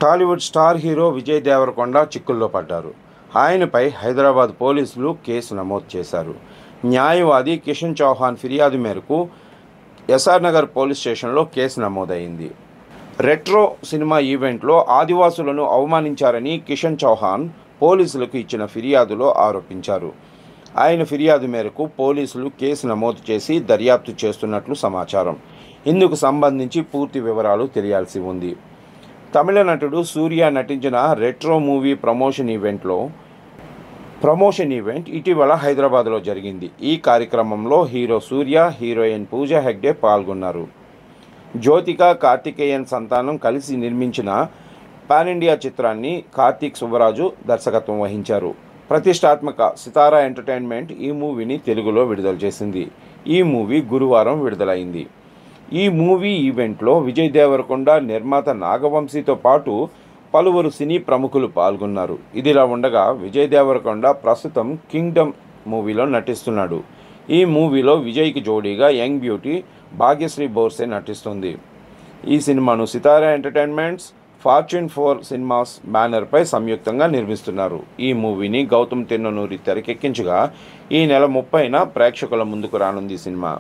Tollywood star hero Vijay Devarakonda చిక్కుల్లో పడ్డారు. ఆయనపై హైదరాబాద్ పోలీసులు కేసు నమోదు చేశారు. న్యాయవాది కిషన్ చౌహాన్ ఫిర్యాదు మేరకు ఎస్ఆర్ నగర్ పోలీస్ స్టేషన్లో కేసు నమోదైంది. రెట్రో సినిమా ఈవెంట్లో ఆదివాసులను అవమానించారని కిషన్ చౌహాన్ పోలీసులకు ఇచ్చిన ఫిర్యాదులో ఆరోపించారు. ఆయన ఫిర్యాదు మేరకు పోలీసులు కేసు నమోదు చేసి దర్యాప్తు చేస్తున్నట్లు సమాచారం. ఇందుకు సంబంధించి పూర్తి వివరాలు తెలియాల్సి ఉంది. తమిళ నటుడు సూర్య నటించిన రెట్రో మూవీ ప్రమోషన్ ఈవెంట్ ఇటీవల హైదరాబాద్లో జరిగింది. ఈ కార్యక్రమంలో హీరో సూర్య, హీరోయిన్ పూజా హెగ్డే పాల్గొన్నారు. జ్యోతిక, కార్తికేయన్ సంతానం కలిసి నిర్మించిన పాన్ ఇండియా చిత్రాన్ని కార్తీక్ సుబ్బరాజు దర్శకత్వం వహించారు. ప్రతిష్టాత్మక సితారా ఎంటర్టైన్మెంట్ ఈ మూవీని తెలుగులో విడుదల చేసింది. ఈ మూవీ గురువారం విడుదలైంది. ఈ మూవీ ఈవెంట్లో విజయ్ దేవరకొండ, నిర్మాత నాగవంశీతో పాటు పలువురు సినీ ప్రముఖులు పాల్గొన్నారు. ఇదిలా ఉండగా విజయ్ దేవరకొండ ప్రస్తుతం కింగ్డమ్ మూవీలో నటిస్తున్నాడు. ఈ మూవీలో విజయ్కి జోడీగా యంగ్ బ్యూటీ భాగ్యశ్రీ బోర్సే నటిస్తుంది. ఈ సినిమాను సితారా ఎంటర్టైన్మెంట్స్, ఫార్చ్యూన్ 4 సినిమాస్ బ్యానర్పై సంయుక్తంగా నిర్మిస్తున్నారు. ఈ మూవీని గౌతమ్ తిన్ననూరి తెరకెక్కించగా ఈ నెల 30న ప్రేక్షకుల ముందుకు రానుంది సినిమా.